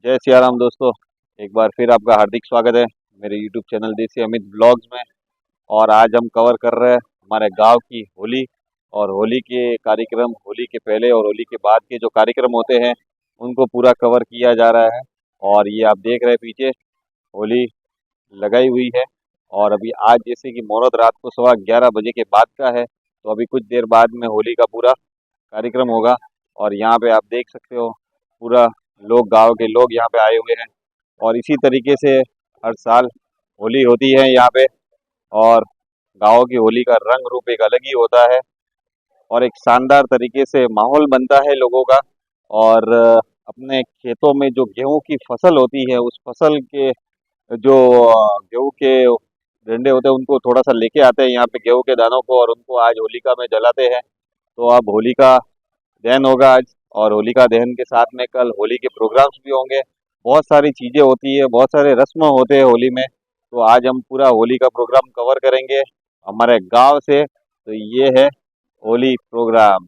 जय सिया राम दोस्तों। एक बार फिर आपका हार्दिक स्वागत है मेरे यूट्यूब चैनल देसी अमित ब्लॉग्स में। और आज हम कवर कर रहे हैं हमारे गांव की होली और होली के कार्यक्रम, होली के पहले और होली के बाद के जो कार्यक्रम होते हैं उनको पूरा कवर किया जा रहा है। और ये आप देख रहे हैं पीछे होली लगाई हुई है। और अभी आज जैसे कि मुहूर्त रात को 11:15 बजे के बाद का है, तो अभी कुछ देर बाद में होली का पूरा कार्यक्रम होगा। और यहाँ पे आप देख सकते हो पूरा लोग, गांव के लोग यहाँ पे आए हुए हैं। और इसी तरीके से हर साल होली होती है यहाँ पे। और गाँव की होली का रंग रूप एक अलग ही होता है और एक शानदार तरीके से माहौल बनता है लोगों का। और अपने खेतों में जो गेहूं की फसल होती है उस फसल के जो गेहूं के डंडे होते हैं उनको थोड़ा सा लेके आते हैं यहाँ पे, गेहूं के दानों को, और उनको आज होलिका में जलाते हैं। तो अब होलिका दहन होगा आज, और होलिका दहन के साथ में कल होली के प्रोग्राम्स भी होंगे। बहुत सारी चीज़ें होती है, बहुत सारे रस्म होते हैं होली में। तो आज हम पूरा होली का प्रोग्राम कवर करेंगे हमारे गांव से। तो ये है होली प्रोग्राम।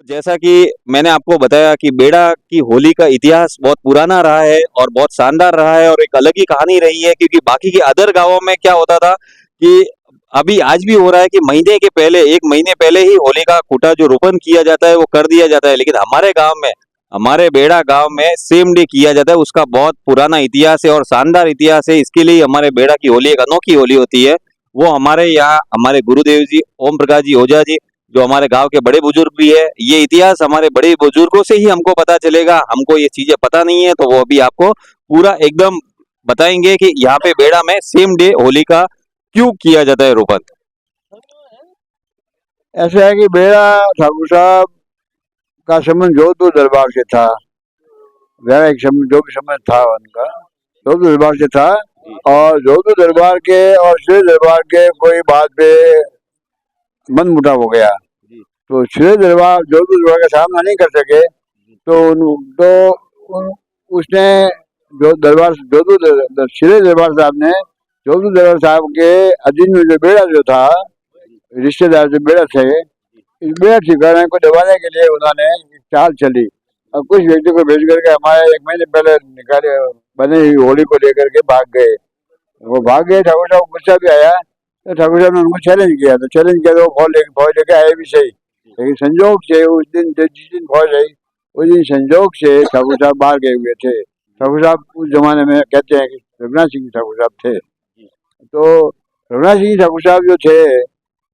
जैसा कि मैंने आपको बताया कि बेड़ा की होली का इतिहास बहुत पुराना रहा है और बहुत शानदार रहा है और एक अलग ही कहानी रही है। क्योंकि बाकी के अदर गांवों में क्या होता था कि अभी आज भी हो रहा है कि महीने के पहले, 1 महीने पहले ही होली का खूंटा जो रोपण किया जाता है वो कर दिया जाता है। लेकिन हमारे गांव में, हमारे बेड़ा गांव में सेम डे किया जाता है। उसका बहुत पुराना इतिहास है और शानदार इतिहास है। इसके लिए हमारे बेड़ा की होली एक अनोखी होली होती है। वो हमारे यहाँ हमारे गुरुदेव जी ओम प्रकाश जी ओझा जी, जो हमारे गांव के बड़े बुजुर्ग भी है, ये इतिहास हमारे बड़े बुजुर्गों से ही हमको पता चलेगा। हमको ये चीजें पता नहीं है, तो वो अभी आपको पूरा एकदम बताएंगे कि यहाँ पे बेड़ा में सेम डे होली का क्यों किया जाता है रोपण। ऐसा है कि बेड़ा ठाकुर साहब का संबंध जोधपुर दरबार से था। बेड़ा एक जो भी संबंध था उनका जोधपुर दरबार से था। और जोधपुर दरबार के और श्री दरबार के कोई बात पे मन मुटाव हो गया, तो श्री दरबार जोधपुर दरबार का सामना नहीं कर सके। उसने जो दरबार जोधपुर श्री दरबार साहब ने जोधपुर दरबार साहब के अधीन में जो बेड़ा जो था, रिश्तेदार जो बेड़ा थे, इस बेड़ा ठिकाने को दबाने के लिए उन्होंने चाल चली और कुछ व्यक्ति को भेज करके हमारे 1 महीने पहले निकाले बनी हुई होली को लेकर के भाग गए। वो भाग गए, ठाकुर साहब को गुस्सा भी आया, तो ठाकुर साहब ने उनको चैलेंज किया। तो चैलेंज किया तो फौज लेके आए भी सही, लेकिन संजोग से उस दिन जिस दिन फौज आई उस दिन संजोग से ठाकुर साहब बाहर गए हुए थे। ठाकुर साहब उस जमाने में कहते हैं कि रघुनाथ सिंह ठाकुर साहब थे। तो रघुनाथ सिंह ठाकुर साहब जो थे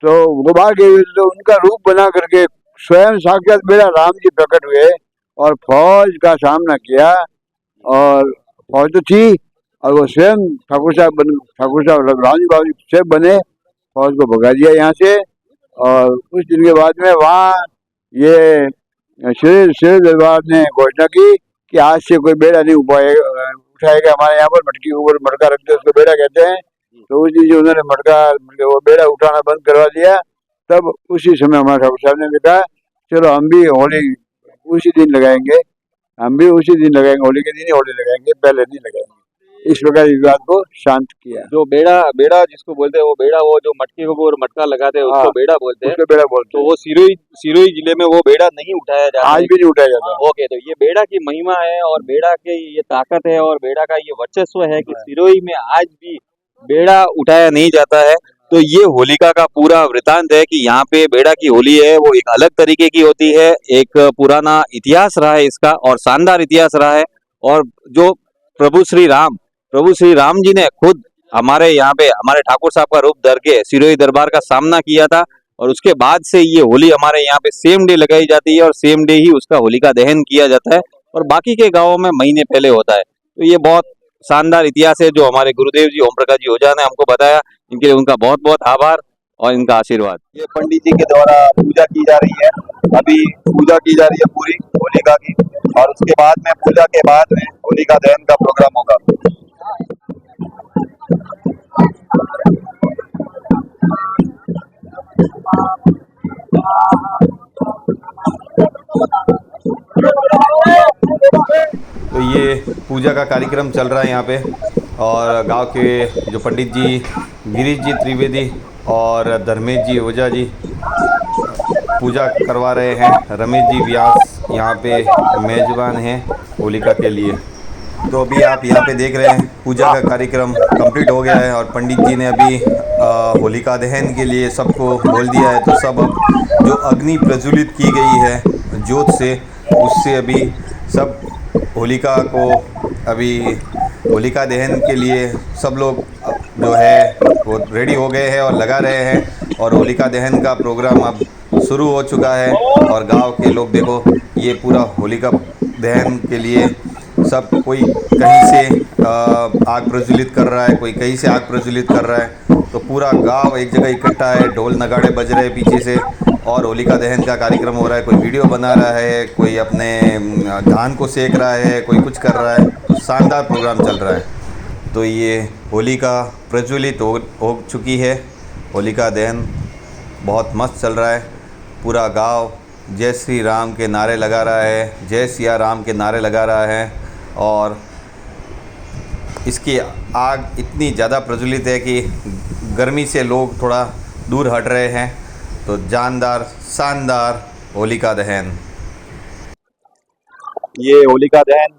तो वो बाहर गए हुए, तो उनका रूप बना करके स्वयं साक्षात बेड़ा राम जी प्रकट हुए और फौज का सामना किया। और फौज तो थी और वो स्वयं ठाकुर साहब राम जी बाबू से बने, फौज को भगा दिया यहाँ से। और कुछ दिन के बाद में वहाँ ये श्री दरबार ने घोषणा की कि आज से कोई बेड़ा नहीं उठाएगा। हमारे यहाँ पर मटकी के ऊपर मटका रखते हैं, उसको बेड़ा कहते हैं। तो उस दिन जो उन्होंने वो बेड़ा उठाना बंद करवा दिया, तब उसी समय हमारे ठाकुर साहब ने कहा चलो हम भी होली उसी दिन लगाएंगे, होली के दिन ही होली लगाएंगे, पहले नहीं लगाएंगे। इस प्रकार इस बात को शांत किया। जो बेड़ा जिसको बोलते हैं वो बेड़ा, वो जो मटके के ऊपर मटका लगाते हैं उसको बेड़ा बोलते हैं। बेड़ा बोलते तो वो सिरोही जिले में वो बेड़ा नहीं उठाया जाता, आज भी नहीं उठाया जाता। ओके, तो ये बेड़ा की महिमा है और बेड़ा की ये ताकत है और बेड़ा का ये वर्चस्व है कि सिरोही में आज भी बेड़ा उठाया नहीं जाता है। तो ये होलिका का पूरा वृतांत है कि यहाँ पे बेड़ा की होली है वो एक अलग तरीके की होती है। एक पुराना इतिहास रहा है इसका और शानदार इतिहास रहा है। और जो प्रभु श्री राम जी ने खुद हमारे यहाँ पे हमारे ठाकुर साहब का रूप धर के सिरोही दरबार का सामना किया था। और उसके बाद से ये होली हमारे यहाँ पे सेम डे लगाई जाती है और सेम डे ही उसका होलिका दहन किया जाता है। और बाकी के गाँवों में महीने पहले होता है। तो ये बहुत शानदार इतिहास है जो हमारे गुरुदेव जी ओम प्रकाश जी ओझा ने हमको बताया। इनके लिए उनका बहुत बहुत आभार और इनका आशीर्वाद। ये पंडित जी के द्वारा पूजा की जा रही है, अभी पूजा की जा रही है पूरी होलिका की। और उसके बाद में पूजा के बाद में होलिका दहन का प्रोग्राम होगा। तो ये पूजा का कार्यक्रम चल रहा है यहाँ पे और गांव के जो पंडित जी गिरीश जी त्रिवेदी और धर्मेश जी ओझा जी पूजा करवा रहे हैं। रमेश जी व्यास यहाँ पे मेजबान हैं होलिका के लिए। तो अभी आप यहाँ पे देख रहे हैं पूजा का कार्यक्रम कंप्लीट हो गया है और पंडित जी ने अभी होलिका दहन के लिए सबको बोल दिया है। तो सब अब जो अग्नि प्रज्वलित की गई है जोत से, उससे अभी सब होलिका को अभी होलिका दहन के लिए सब लोग जो है वो रेडी हो गए हैं और लगा रहे हैं। और होलिका दहन का प्रोग्राम अब शुरू हो चुका है और गांव के लोग देखो ये पूरा होलिका दहन के लिए सब कोई कहीं से आग प्रज्वलित कर रहा है, कोई कहीं से आग प्रज्वलित कर रहा है। तो पूरा गांव एक जगह इकट्ठा है, ढोल नगाड़े बज रहे हैं पीछे से और होलिका दहन का कार्यक्रम हो रहा है। कोई वीडियो बना रहा है, कोई अपने धान को सेक रहा है, कोई कुछ कर रहा है। तो शानदार प्रोग्राम चल रहा है। तो ये होलिका प्रज्वलित हो चुकी है। होलिका दहन बहुत मस्त चल रहा है। पूरा गांव जय श्री राम के नारे लगा रहा है, जय सिया राम के नारे लगा रहा है। और इसकी आग इतनी ज़्यादा प्रज्वलित है कि गर्मी से लोग थोड़ा दूर हट रहे हैं। तो जानदार शानदार होलिका दहन। ये होलिका दहन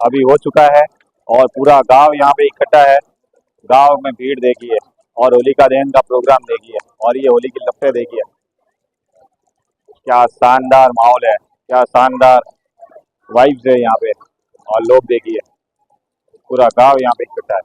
अभी हो चुका है और पूरा गांव यहाँ पे इकट्ठा है। गांव में भीड़ देखिए और होलिका दहन का प्रोग्राम देखिए और ये होली की लपटें देखिए। क्या शानदार माहौल है, क्या शानदार वाइब्स है यहाँ पे। और लोग देखिए पूरा गांव यहाँ पे इकट्ठा है।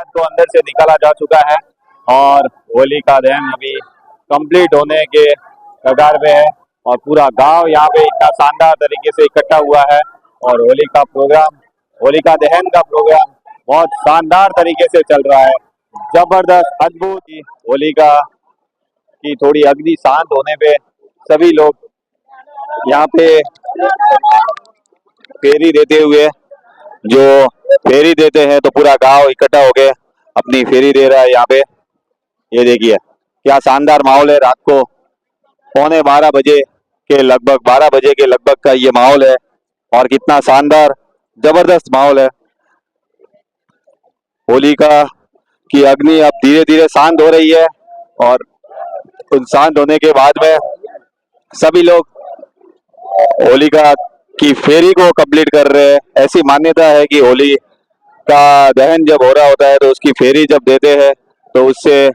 तो अंदर से निकाला जा चुका है और होली का दहन अभी कंप्लीट होने के कगार पे है और पूरा गांव यहाँ पे इतना शानदार तरीके से इकट्ठा हुआ है। और होली का प्रोग्राम, होलिका दहन का प्रोग्राम बहुत शानदार तरीके से चल रहा है। जबरदस्त अद्भुत। होलिका की थोड़ी अग्नि शांत होने पे सभी लोग यहाँ पे फेरी देते हुए, जो फेरी देते हैं तो पूरा गांव इकट्ठा हो गए अपनी फेरी दे रहा है यहाँ पे। ये देखिए क्या शानदार माहौल है। रात को 11:15 बजे के लगभग, 12 बजे के लगभग का ये माहौल है और कितना शानदार जबरदस्त माहौल है। होलिका की अग्नि अब धीरे धीरे शांत हो रही है और शांत होने के बाद में सभी लोग होलिका की फेरी को कंप्लीट कर रहे हैं। ऐसी मान्यता है कि होली का दहन जब हो रहा होता है तो उसकी फेरी जब देते हैं तो उससे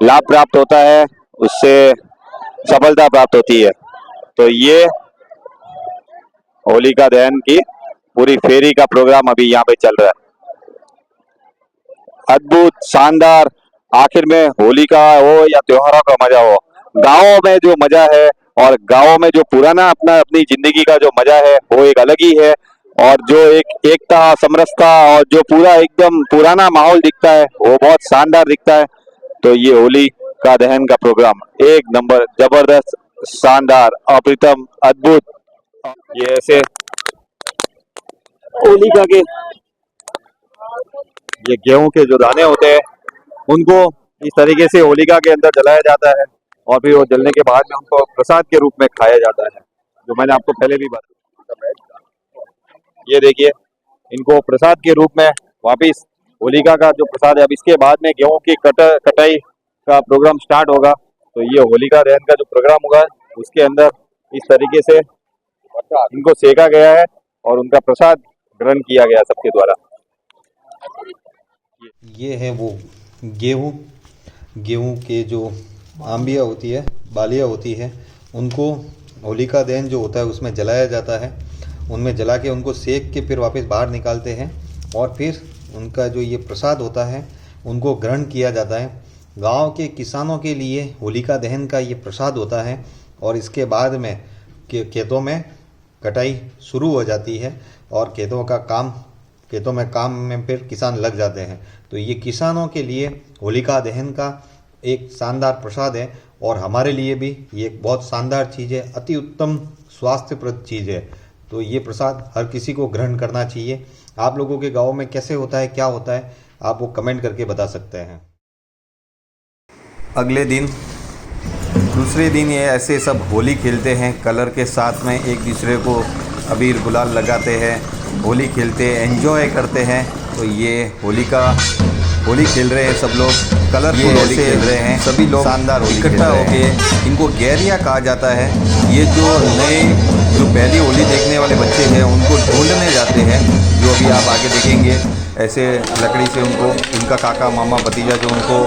लाभ प्राप्त होता है, उससे सफलता प्राप्त होती है। तो ये होलिका दहन की पूरी फेरी का प्रोग्राम अभी यहाँ पे चल रहा है। अद्भुत शानदार। आखिर में होली का हो या त्योहारों का मजा हो, गाँव में जो मजा है और गाँव में जो पुराना अपनी जिंदगी का जो मजा है वो एक अलग ही है। और जो एक एकता, समरसता और जो पूरा एकदम पुराना माहौल दिखता है वो बहुत शानदार दिखता है। तो ये होली का दहन का प्रोग्राम एक नंबर, जबरदस्त, शानदार, अप्रतिम, अद्भुत। ये ऐसे होलिका के ये गेहूं के जो दाने होते हैं उनको इस तरीके से होलिका के अंदर जलाया जाता है और फिर वो जलने के बाद में उनको प्रसाद के रूप में खाया जाता है, जो मैंने आपको पहले भी बताया। ये देखिए इनको प्रसाद के रूप में वापिस होलिका का जो प्रसाद है, अब इसके बाद में गेहूं की कटाई का प्रोग्राम स्टार्ट होगा। तो ये होलिका दहन का जो प्रोग्राम होगा उसके अंदर इस तरीके से इनको सेका गया है और उनका प्रसाद ग्रहण किया गया सबके द्वारा। ये है वो गेहूँ के जो आंबिया होती है, बालियाँ होती है, उनको होलिका दहन जो होता है उसमें जलाया जाता है। उनमें जला के उनको सेक के फिर वापस बाहर निकालते हैं और फिर उनका जो ये प्रसाद होता है उनको ग्रहण किया जाता है। गांव के किसानों के लिए होलिका दहन का ये प्रसाद होता है और इसके बाद में खेतों में कटाई शुरू हो जाती है और खेतों में काम में फिर किसान लग जाते हैं। तो ये किसानों के लिए होलिका दहन का एक शानदार प्रसाद है और हमारे लिए भी ये एक बहुत शानदार चीज़ है, अति उत्तम स्वास्थ्यप्रद चीज़ है। तो ये प्रसाद हर किसी को ग्रहण करना चाहिए। आप लोगों के गांव में कैसे होता है, क्या होता है, आप वो कमेंट करके बता सकते हैं। अगले दिन दूसरे दिन ये ऐसे सब होली खेलते हैं कलर के साथ में, एक दूसरे को अबीर गुलाल लगाते हैं, होली खेलते हैं, एंजॉय करते हैं। तो ये होली खेल रहे हैं सब लोग, कलरफुल होली खेल रहे हैं सभी लोग, शानदार होली इकट्ठा होके। इनको गैरिया कहा जाता है। ये जो पहली होली देखने वाले बच्चे हैं उनको ढूंढने जाते हैं, जो अभी आप आगे देखेंगे। ऐसे लकड़ी से उनको, उनका काका मामा भतीजा जो उनको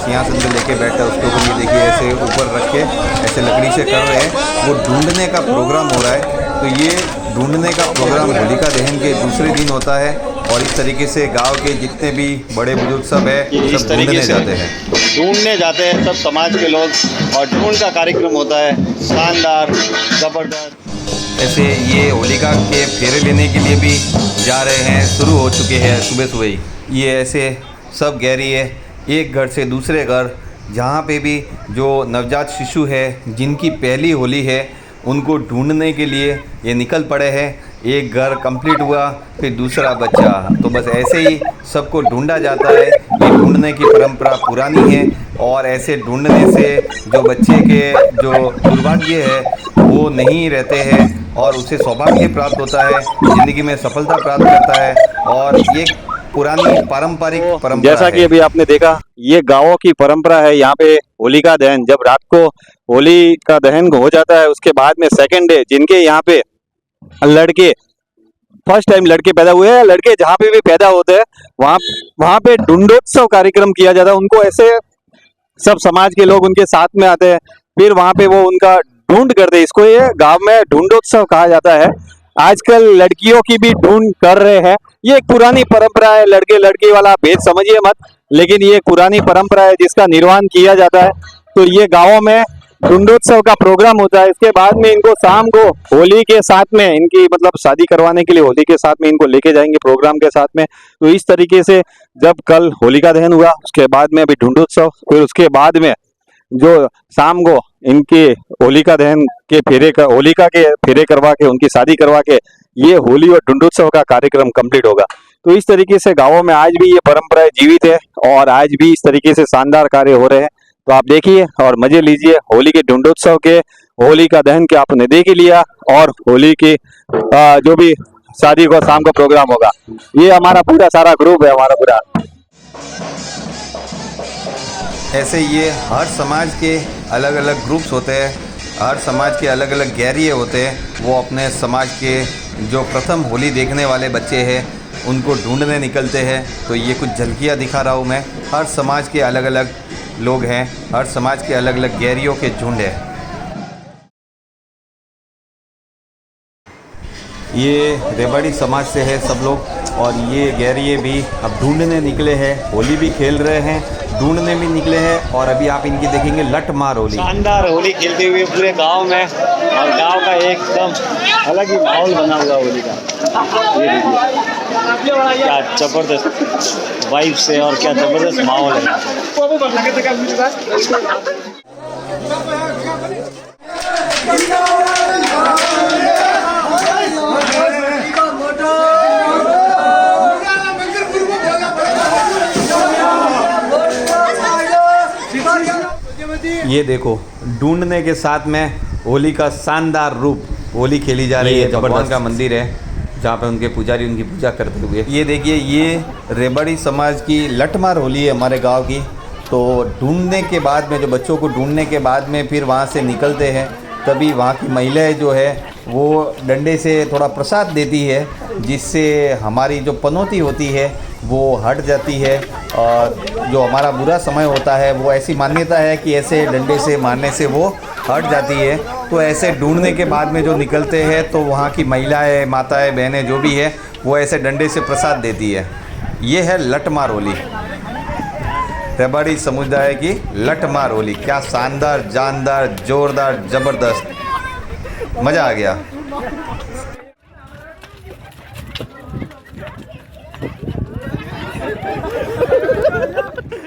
सिंहासन पे लेके बैठा है उसके ऊपर ये देखिए ऐसे ऊपर रख के ऐसे लकड़ी से कर रहे हैं, वो ढूंढने का प्रोग्राम हो रहा है। तो ये ढूंढने का प्रोग्राम होलिका दहन के दूसरे दिन होता है और इस तरीके से गांव के जितने भी बड़े बुजुर्ग सब है इस सब तरीके ढूंढने से जाते हैं। ढूंढने जाते हैं सब समाज के लोग और ढूंढ का कार्यक्रम होता है, शानदार ज़बरदस्त। ऐसे ये होलिका के फेरे लेने के लिए भी जा रहे हैं, शुरू हो चुके हैं सुबह सुबह ही। ये ऐसे सब गैरी है, एक घर से दूसरे घर, जहाँ पे भी जो नवजात शिशु है जिनकी पहली होली है उनको ढूंढने के लिए ये निकल पड़े हैं। एक घर कंप्लीट हुआ फिर दूसरा बच्चा, तो बस ऐसे ही सबको ढूंढा जाता है। ये ढूंढने की परंपरा पुरानी है और ऐसे ढूंढने से जो बच्चे के जो दुर्भाग्य है वो नहीं रहते हैं और उसे सौभाग्य प्राप्त होता है, ज़िंदगी में सफलता प्राप्त करता है। और ये पुरानी पारंपरिक परंपरा जैसा कि है। अभी आपने देखा, ये गांवों की परंपरा है। यहाँ पे होलिका दहन, जब रात को होली का दहन हो जाता है उसके बाद में सेकंड डे, जिनके यहाँ पे लड़के फर्स्ट टाइम लड़के पैदा हुए हैं, लड़के जहाँ पे भी पैदा होते हैं वहाँ पे ढूंढोत्सव कार्यक्रम किया जाता है। उनको ऐसे सब समाज के लोग उनके साथ में आते हैं, फिर वहाँ पे वो उनका ढूंढ करते हैं। इसको ये गांव में ढूंढोत्सव कहा जाता है। आजकल लड़कियों की भी ढूंढ कर रहे हैं। ये एक पुरानी परंपरा है, लड़के लड़की वाला भेद समझिए मत, लेकिन ये पुरानी परंपरा है जिसका निर्वहन किया जाता है। तो ये गाँवों में ढूंढोत्सव का प्रोग्राम होता है। इसके बाद में इनको शाम को होली के साथ में, इनकी मतलब शादी करवाने के लिए होली के साथ में इनको लेके जाएंगे प्रोग्राम के साथ में। तो इस तरीके से जब कल होलिका दहन हुआ उसके बाद में अभी ढूंढोत्सव, फिर उसके बाद में जो शाम को इनके होलिका दहन के होलिका के फेरे करवा के उनकी शादी करवा के ये होली और ढूंढोत्सव का कार्यक्रम कंप्लीट होगा। तो इस तरीके से गाँवों में आज भी ये परंपराएं जीवित है और आज भी इस तरीके से शानदार कार्य हो रहे हैं। तो आप देखिए और मजे लीजिए होली के ढूंढोत्सव के, होली का दहन के आपने देख ही लिया, और होली की जो भी शादी को शाम को प्रोग्राम होगा। ये हमारा पूरा सारा ग्रुप है, हमारा पूरा। ऐसे ये हर समाज के अलग अलग ग्रुप्स होते हैं, हर समाज के अलग अलग गैरिये होते हैं। वो अपने समाज के जो प्रथम होली देखने वाले बच्चे हैं उनको ढूंढने निकलते हैं। तो ये कुछ झलकियाँ दिखा रहा हूँ मैं। हर समाज के अलग अलग लोग हैं, हर समाज के अलग अलग गैरियों के झुंड है। ये रेवाड़ी समाज से है सब लोग और ये गैरिये भी अब ढूंढने निकले हैं, होली भी खेल रहे हैं, ढूंढने भी निकले हैं। और अभी आप इनकी देखेंगे लठ मार होली, शानदार होली खेलते हुए पूरे गांव में, और गांव का एकदम अलग ही माहौल बना हुआ होली का। ये देखिए क्या जबरदस्त वाइब्स है और क्या जबरदस्त माहौल है। ये देखो ढूंढने के साथ में होली का शानदार रूप, होली खेली जा रही है। भगवान का मंदिर है जहाँ पे उनके पुजारी उनकी पूजा करते हुए। ये देखिए ये रेवाड़ी समाज की लठमार होली है हमारे गांव की। तो ढूंढने के बाद में, जो बच्चों को ढूंढने के बाद में फिर वहाँ से निकलते हैं, तभी वहाँ की महिलाएं जो है वो डंडे से थोड़ा प्रसाद देती है, जिससे हमारी जो पनौती होती है वो हट जाती है। और जो हमारा बुरा समय होता है, वो ऐसी मान्यता है कि ऐसे डंडे से मारने से वो हट जाती है। तो ऐसे ढूंढने के बाद में जो निकलते हैं तो वहाँ की महिलाएं, माताएं, बहनें जो भी है वो ऐसे डंडे से प्रसाद देती है। ये है लठमार होली, रेवाड़ी समुदाय की लठमार होली। क्या शानदार, जानदार, जोरदार, ज़बरदस्त, मज़ा आ गया।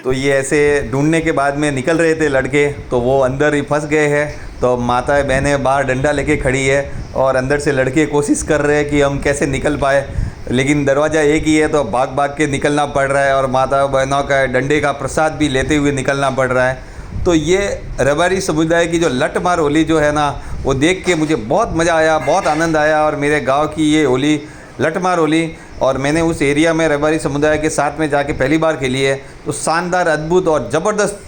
तो ये ऐसे ढूंढने के बाद में निकल रहे थे लड़के, तो वो अंदर ही फंस गए हैं। तो माताएं बहनें बाहर डंडा लेके खड़ी है और अंदर से लड़के कोशिश कर रहे हैं कि हम कैसे निकल पाए, लेकिन दरवाज़ा एक ही है तो भाग भाग के निकलना पड़ रहा है और माता बहनों का डंडे का प्रसाद भी लेते हुए निकलना पड़ रहा है। तो ये रबारी समुदाय की जो लठ मार होली जो है ना, वो देख के मुझे बहुत मज़ा आया, बहुत आनंद आया। और मेरे गांव की ये होली लठ मार होली, और मैंने उस एरिया में रबारी समुदाय के साथ में जाके पहली बार खेली है। तो शानदार, अद्भुत और ज़बरदस्त,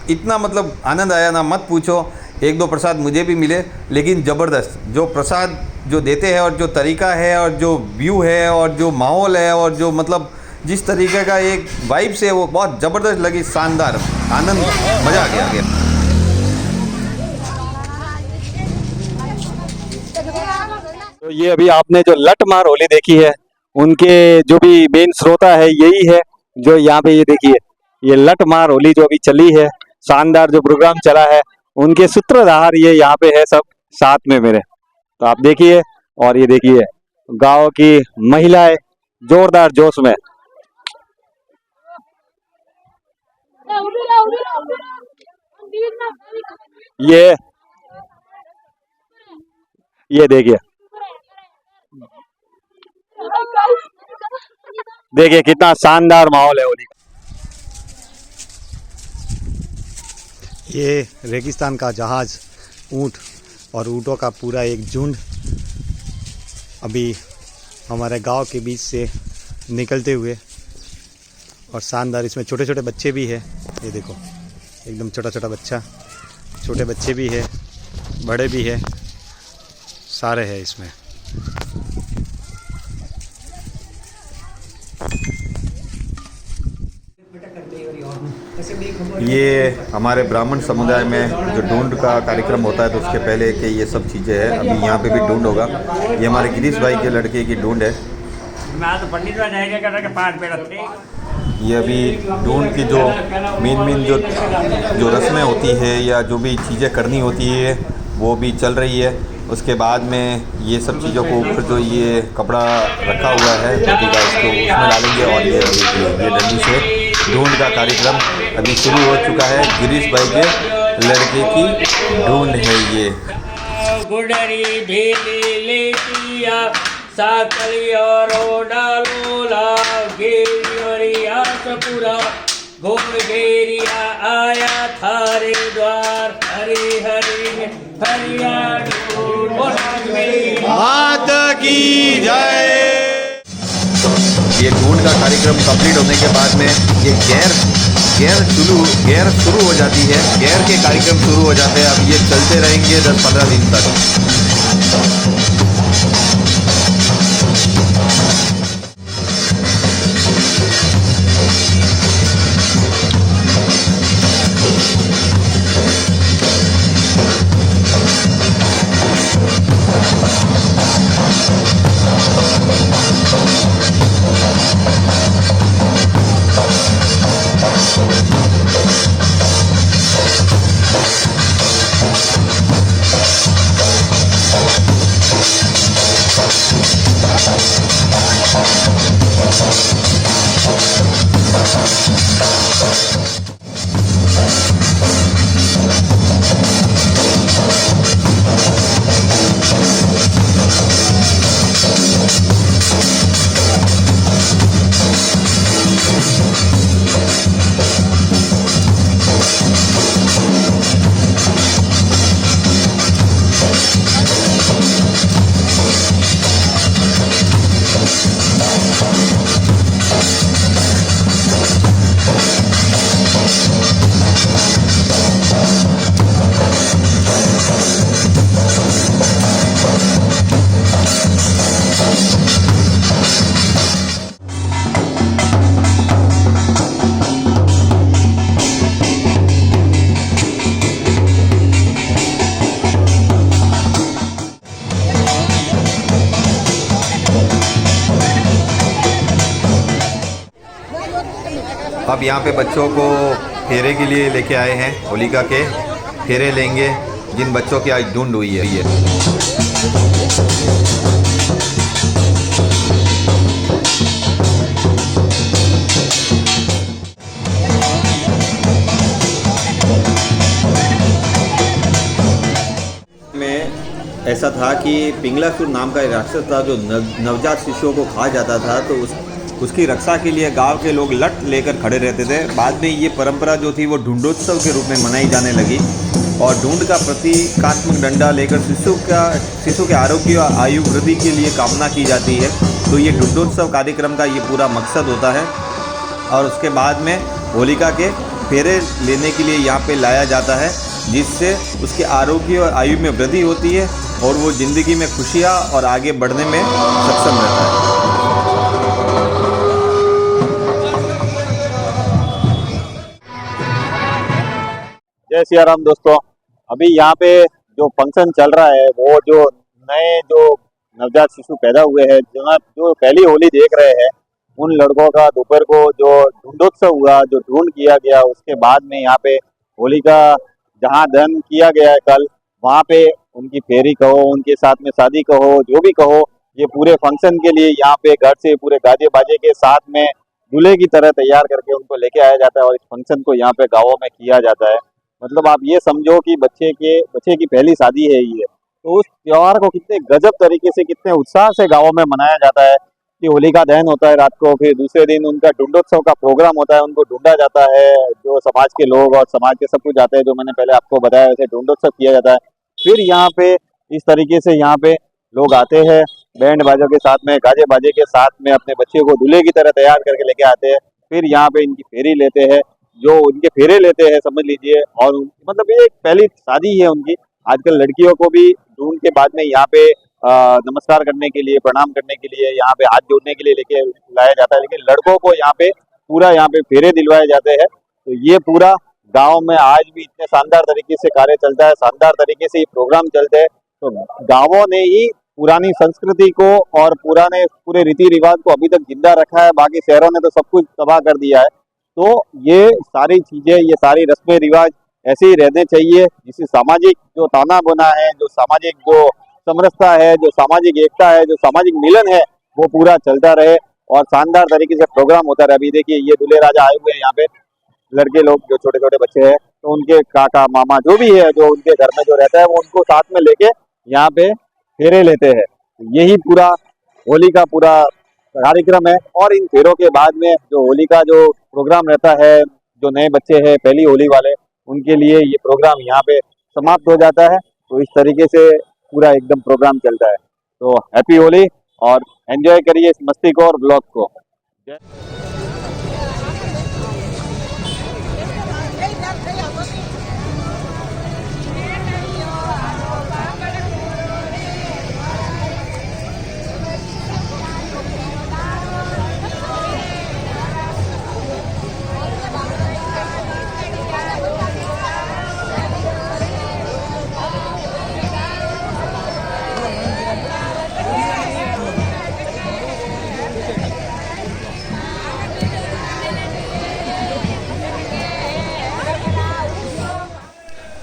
इतना मतलब आनंद आया ना मत पूछो। एक दो प्रसाद मुझे भी मिले, लेकिन ज़बरदस्त जो प्रसाद जो देते हैं और जो तरीका है और जो व्यू है और जो माहौल है और जो मतलब जिस तरीके का एक वाइब्स है, वो बहुत ज़बरदस्त लगी, शानदार, आनंद, मज़ा आ गया। तो ये अभी आपने जो लठ मार होली देखी है, उनके जो भी मेन श्रोता है यही है जो यहाँ पे, ये देखिए ये लठ मार होली जो अभी चली है, शानदार जो प्रोग्राम चला है, उनके सूत्रधार ये यहाँ पे है सब साथ में मेरे। तो आप देखिए, और ये देखिए गांव की महिलाएं जोरदार जोश में। ये देखिए, देखिए कितना शानदार माहौल है होली का। ये रेगिस्तान का जहाज़, ऊँट और ऊँटों का पूरा एक झुंड अभी हमारे गांव के बीच से निकलते हुए, और शानदार, इसमें छोटे छोटे बच्चे भी हैं। ये देखो, एकदम छोटा छोटा बच्चा, छोटे बच्चे भी है, बड़े भी है, सारे हैं इसमें। ये हमारे ब्राह्मण समुदाय में जो ढूंढ का कार्यक्रम होता है, तो उसके पहले कि ये सब चीज़ें हैं। अभी यहाँ पे भी ढूंढ होगा। ये हमारे गिरीश भाई के लड़के की ढूंढ है। ये अभी ढूंढ की जो मेन जो रस्में होती है या जो भी चीज़ें करनी होती है, वो भी चल रही है। उसके बाद में ये सब चीज़ों को ऊपर जो ये कपड़ा रखा हुआ है धोती का, इसको उसमें डालेंगे, और ये डंडी से ढूंढ का कार्यक्रम अभी शुरू हो चुका है। गिरीश भाई के लड़के की ढूंढ है ये। गुडरी भेली लेतिया साकली और डालोला गेरिया सपुरा घोड़ गेरिया आया थारे द्वार, हरे हरे हरिया मात की जय। ये ढूंढ का कार्यक्रम कंप्लीट होने के बाद में ये गैर शुरू हो जाती है। गैर के कार्यक्रम शुरू हो जाते हैं। अब ये चलते रहेंगे 10-15 दिन तक। अब यहाँ पे बच्चों को फेरे के लिए लेके आए हैं। होलिका के फेरे लेंगे जिन बच्चों की आज ढूंढ हुई है। ऐसा था कि पिंगलासुर नाम का एक राक्षस था जो नवजात शिशुओं को खा जाता था। तो उसकी रक्षा के लिए गांव के लोग लट लेकर खड़े रहते थे। बाद में ये परंपरा जो थी वो ढूंढोत्सव के रूप में मनाई जाने लगी और ढूंढ का प्रतीकात्मक डंडा लेकर शिशु के आरोग्य और आयु वृद्धि के लिए कामना की जाती है। तो ये ढूंढोत्सव कार्यक्रम का ये पूरा मकसद होता है और उसके बाद में होलिका के फेरे लेने के लिए यहाँ पे लाया जाता है, जिससे उसके आरोग्य और आयु में वृद्धि होती है और वो ज़िंदगी में खुशियाँ और आगे बढ़ने में सक्षम रहता है। जय सिया राम दोस्तों। अभी यहाँ पे जो फंक्शन चल रहा है वो जो नए जो नवजात शिशु पैदा हुए हैं, जो पहली होली देख रहे हैं, उन लड़कों का दोपहर को जो ढूंढोत्सव हुआ, जो ढूंढ किया गया, उसके बाद में यहाँ पे होली का जहाँ दहन किया गया है कल, वहाँ पे उनकी फेरी कहो, उनके साथ में शादी कहो, जो भी कहो, ये पूरे फंक्शन के लिए यहाँ पे घर से पूरे गाजे बाजे के साथ में दूल्हे की तरह तैयार करके उनको लेके आया जाता है और इस फंक्शन को यहाँ पे गाँवों में किया जाता है। मतलब आप ये समझो कि बच्चे की पहली शादी है ये। तो उस त्योहार को कितने गजब तरीके से, कितने उत्साह से गाँवों में मनाया जाता है कि होलिका दहन होता है रात को, फिर दूसरे दिन उनका ढूंढोत्सव का प्रोग्राम होता है, उनको ढूंढा जाता है, जो समाज के लोग और समाज के सब कुछ जाते हैं, जो मैंने पहले आपको बताया वैसे ढूंढोत्सव किया जाता है। फिर यहाँ पे इस तरीके से यहाँ पे लोग आते हैं बैंड बाजों के साथ में, गाजे बाजे के साथ में, अपने बच्चे को दूल्हे की तरह तैयार करके लेके आते हैं। फिर यहाँ पे इनकी फेरी लेते हैं, जो उनके फेरे लेते हैं समझ लीजिए, और मतलब ये एक पहली शादी है उनकी। आजकल लड़कियों को भी ढूंढ के बाद में यहाँ पे नमस्कार करने के लिए, प्रणाम करने के लिए, यहाँ पे हाथ जोड़ने के लिए लेके लाया जाता है, लेकिन लड़कों को यहाँ पे पूरा यहाँ पे फेरे दिलवाए जाते हैं। तो ये पूरा गांव में आज भी इतने शानदार तरीके से कार्य चलता है, शानदार तरीके से ये प्रोग्राम चलते हैं। तो गांवों ने ही पुरानी संस्कृति को और पूरे रीति रिवाज को अभी तक जिंदा रखा है, बाकी शहरों ने तो सब कुछ तबाह कर दिया है। तो ये सारी चीजें, ये सारी रस्में रिवाज ऐसे ही रहने चाहिए, जिससे सामाजिक जो ताना बना है, जो सामाजिक जो समरसता है, जो सामाजिक एकता है, जो सामाजिक मिलन है, वो पूरा चलता रहे और शानदार तरीके से प्रोग्राम होता रहे। अभी देखिए ये दूल्हे राजा आए हुए हैं यहाँ पे, लड़के लोग जो छोटे छोटे बच्चे हैं, तो उनके काका मामा जो भी है, जो उनके घर में जो रहता है, वो उनको साथ में लेके यहाँ पे फेरे लेते हैं। यही पूरा होली का पूरा कार्यक्रम है। और इन फेरों के बाद में जो होली का जो प्रोग्राम रहता है, जो नए बच्चे हैं पहली होली वाले, उनके लिए ये प्रोग्राम यहाँ पे समाप्त हो जाता है। तो इस तरीके से पूरा एकदम प्रोग्राम चलता है। तो हैप्पी होली और एंजॉय करिए इस मस्ती को और ब्लॉग को।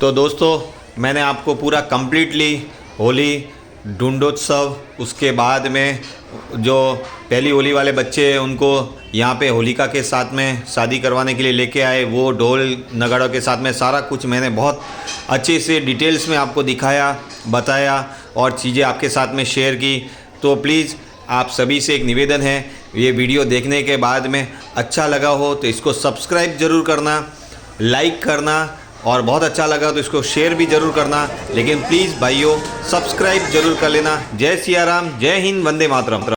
तो दोस्तों, मैंने आपको पूरा कम्प्लीटली होली ढूंढोत्सव, उसके बाद में जो पहली होली वाले बच्चे हैं उनको यहाँ पे होलिका के साथ में शादी करवाने के लिए लेके आए, वो ढोल नगाड़ों के साथ में सारा कुछ मैंने बहुत अच्छे से डिटेल्स में आपको दिखाया, बताया और चीज़ें आपके साथ में शेयर की। तो प्लीज़ आप सभी से एक निवेदन है, ये वीडियो देखने के बाद में अच्छा लगा हो तो इसको सब्सक्राइब ज़रूर करना, लाइक करना, और बहुत अच्छा लगा तो इसको शेयर भी ज़रूर करना। लेकिन प्लीज़ भाइयों सब्सक्राइब ज़रूर कर लेना। जय सिया राम, जय हिंद, वंदे मातरम।